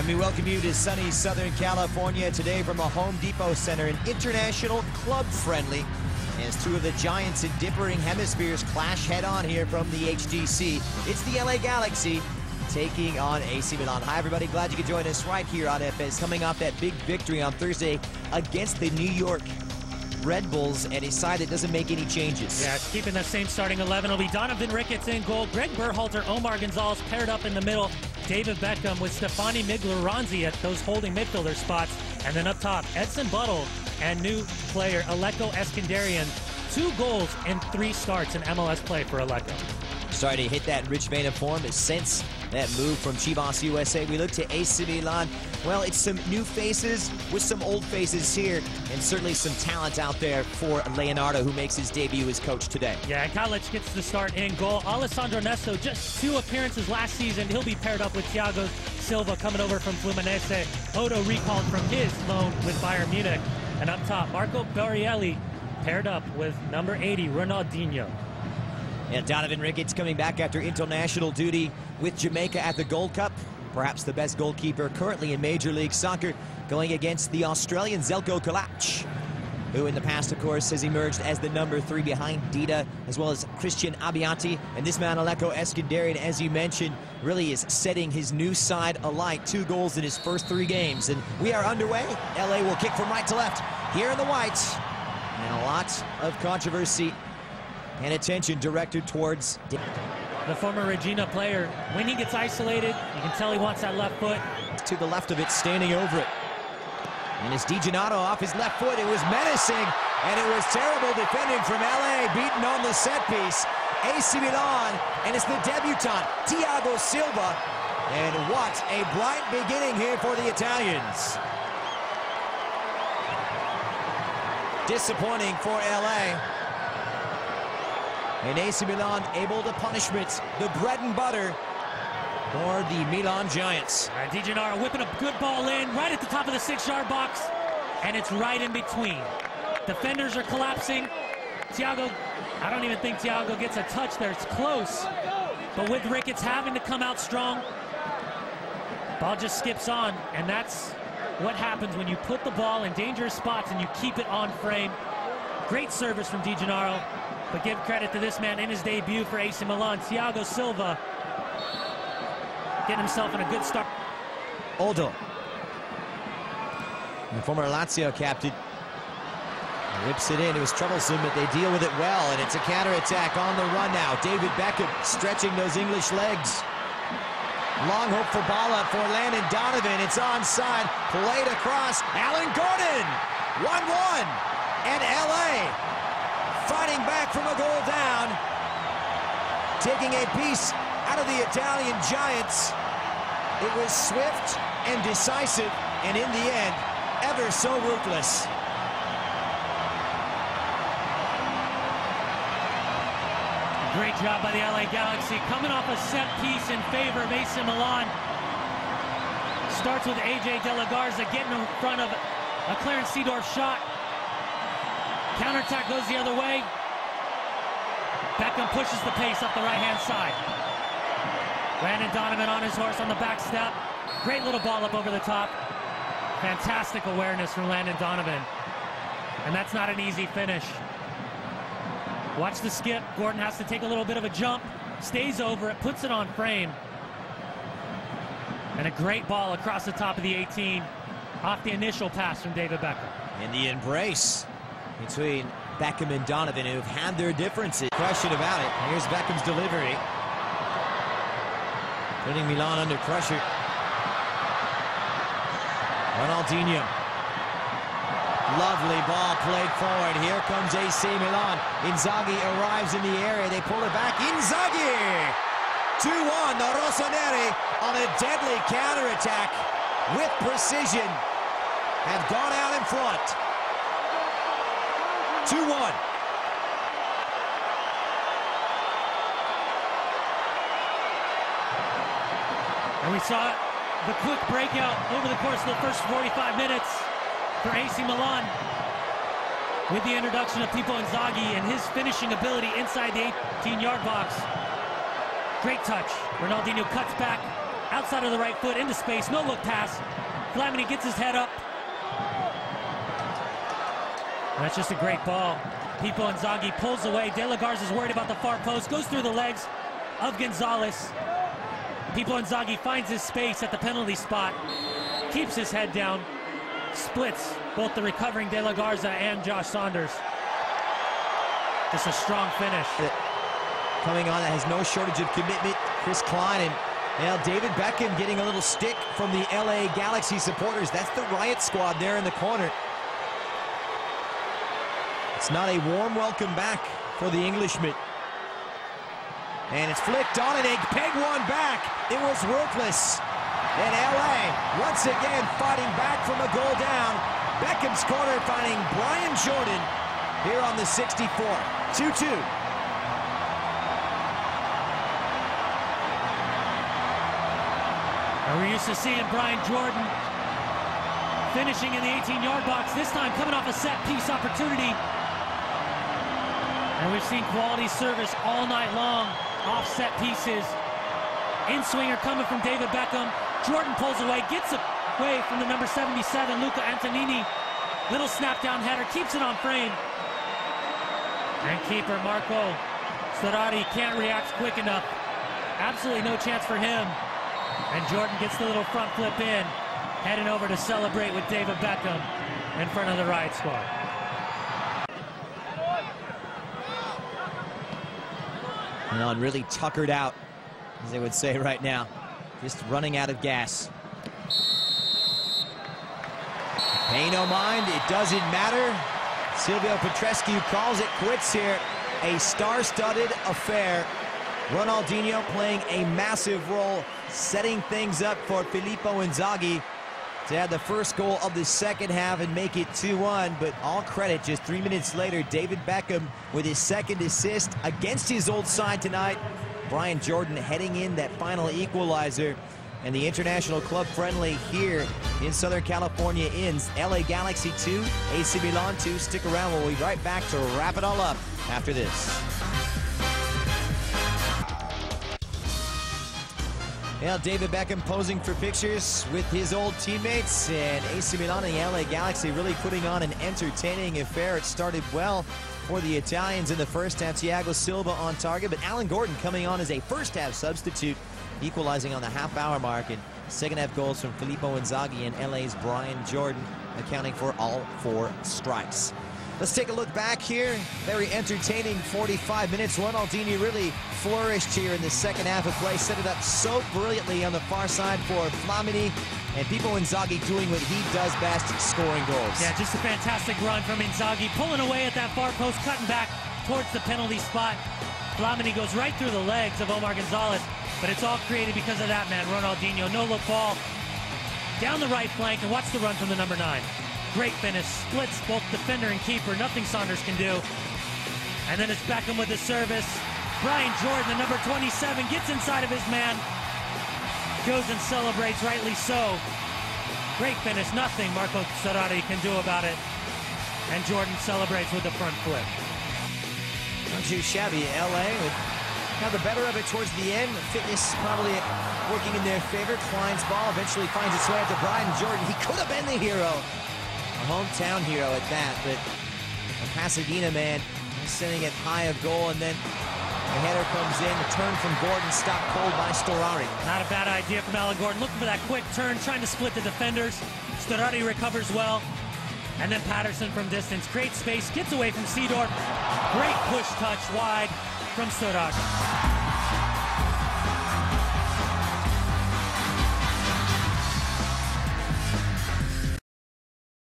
We welcome you to sunny Southern California today from the Home Depot Center, an international club friendly, as two of the giants in differing hemispheres clash head-on here from the HDC. It's the LA Galaxy taking on AC Milan. Hi, everybody. Glad you could join us right here on FS, coming off that big victory on Thursday against the New York Red Bulls, and a side that doesn't make any changes. Yeah, it's keeping the same starting 11. It'll be Donovan Ricketts in goal, Greg Berhalter, Omar Gonzalez paired up in the middle, David Beckham with Stefani Migloranzi at those holding midfielder spots, and then up top, Edson Buttle and new player Aleko Eskandarian. 2 goals in 3 starts in MLS play for Aleko. Starting to hit that rich vein of form since that move from Chivas USA. We look to AC Milan. Well, it's some new faces with some old faces here, and certainly some talent out there for Leonardo, who makes his debut as coach today. Yeah, and Kalic gets the start in goal. Alessandro Nesto, just 2 appearances last season. He'll be paired up with Thiago Silva coming over from Fluminense. Odo recalled from his loan with Bayern Munich. And up top, Marco Borrielli paired up with number 80, Ronaldinho. And Donovan Ricketts coming back after international duty with Jamaica at the Gold Cup. Perhaps the best goalkeeper currently in Major League Soccer, going against the Australian Zeljko Kalac, who in the past, of course, has emerged as the number 3 behind Dida, as well as Christian Abiati. And this man, Aleko Eskandarian, as you mentioned, really is setting his new side alight. 2 goals in his first 3 games. And we are underway. LA will kick from right to left here in the white. And a lot of controversy and attention directed towards the former Regina player. When he gets isolated, you can tell he wants that left foot. To the left of it, standing over it. And it's DiGiannato off his left foot. It was menacing, and it was terrible defending from LA, beaten on the set piece. AC Milan, and it's the debutant, Thiago Silva. And what a bright beginning here for the Italians. Disappointing for LA. And AC Milan able to punishment, the bread and butter for the Milan Giants. DiGiannato whipping a good ball in, right at the top of the 6-yard box, and it's right in between. Defenders are collapsing. Thiago, I don't even think Thiago gets a touch there. It's close. But with Ricketts having to come out strong, ball just skips on, and that's what happens when you put the ball in dangerous spots and you keep it on frame. Great service from DiGiannato. But give credit to this man in his debut for AC Milan, Thiago Silva, getting himself in a good start. Odo, the former Lazio captain, whips it in. It was troublesome, but they deal with it well, and it's a counterattack on the run now. David Beckham stretching those English legs. Long hope for ball up for Landon Donovan. It's onside, played across. Alan Gordon, 1-1, and LA fighting back from a goal down, taking a piece out of the Italian Giants. It was swift and decisive, and in the end, ever so ruthless. Great job by the LA Galaxy, coming off a set piece in favor of AC Milan. Starts with AJ De La Garza getting in front of a Clarence Seedorf shot. Counterattack goes the other way. Beckham pushes the pace up the right-hand side. Landon Donovan on his horse on the back step. Great little ball up over the top. Fantastic awareness from Landon Donovan. And that's not an easy finish. Watch the skip. Gordon has to take a little bit of a jump. Stays over it, puts it on frame. And a great ball across the top of the 18 off the initial pass from David Beckham. In the embrace between Beckham and Donovan, who've had their differences. Question about it. Here's Beckham's delivery, putting Milan under pressure. Ronaldinho. Lovely ball played forward. Here comes AC Milan. Inzaghi arrives in the area. They pull it back. Inzaghi! 2-1. The Rossoneri on a deadly counterattack with precision have gone out in front. 2-1. And we saw the quick breakout over the course of the first 45 minutes for AC Milan with the introduction of Pippo Inzaghi and his finishing ability inside the 18-yard box. Great touch. Ronaldinho cuts back outside of the right foot into space, no look pass. Flamini gets his head up. And that's just a great ball. Pipo Inzaghi pulls away. De La Garza is worried about the far post, goes through the legs of Gonzalez. Pipo Inzaghi finds his space at the penalty spot, keeps his head down, splits both the recovering De La Garza and Josh Saunders. Just a strong finish. Coming on that has no shortage of commitment, Chris Klein, and now David Beckham getting a little stick from the LA Galaxy supporters. That's the riot squad there in the corner. It's not a warm welcome back for the Englishman. And it's flicked on, and they peg one back. It was worthless. And LA, once again, fighting back from a goal down. Beckham's corner finding Brian Jordan here on the 64. 2-2. We're used to seeing Brian Jordan finishing in the 18-yard box, this time coming off a set-piece opportunity. And we've seen quality service all night long off set pieces. In-swinger coming from David Beckham. Jordan pulls away, gets away from the number 77, Luca Antonini. Little snap-down header, keeps it on frame. And keeper Marco Storari can't react quick enough. Absolutely no chance for him. And Jordan gets the little front flip in, heading over to celebrate with David Beckham in front of the riot squad. Milan really tuckered out, as they would say right now. Just running out of gas. Pay no mind, it doesn't matter. Silvio Petrescu calls it quits here. A star-studded affair. Ronaldinho playing a massive role, setting things up for Filippo Inzaghi to add the first goal of the second half and make it 2-1. But all credit, just 3 minutes later, David Beckham with his second assist against his old side tonight. Brian Jordan heading in that final equalizer. And the international club friendly here in Southern California ends. LA Galaxy 2, AC Milan 2. Stick around, we'll be right back to wrap it all up after this. Well, David Beckham posing for pictures with his old teammates, and AC Milan and the LA Galaxy really putting on an entertaining affair. It started well for the Italians in the first half. Thiago Silva on target, but Alan Gordon coming on as a first-half substitute, equalizing on the half-hour mark, and second-half goals from Filippo Inzaghi and LA's Brian Jordan, accounting for all 4 strikes. Let's take a look back here. Very entertaining 45 minutes. Ronaldinho really flourished here in the second half of play. Set it up so brilliantly on the far side for Flamini. And Pipo Inzaghi doing what he does best, scoring goals. Yeah, just a fantastic run from Inzaghi. Pulling away at that far post, cutting back towards the penalty spot. Flamini goes right through the legs of Omar Gonzalez. But it's all created because of that man, Ronaldinho. No-look ball down the right flank. And watch the run from the number 9. Great finish, splits both defender and keeper, nothing Saunders can do. And then it's Beckham with the service. Brian Jordan, the number 27, gets inside of his man. Goes and celebrates, rightly so. Great finish, nothing Marco Storari can do about it. And Jordan celebrates with the front flip. Not too shabby. LA would have the better of it towards the end. Fitness probably working in their favor. Klein's ball eventually finds its way up to Brian Jordan. He could have been the hero. A hometown hero at that, but a Pasadena man sending it high of goal, and then the header comes in. The turn from Gordon stopped cold by Storari. Not a bad idea from Alan Gordon, looking for that quick turn, trying to split the defenders. Storari recovers well, and then Patterson from distance. Great space, gets away from Seedorf. Great push touch wide from Storari.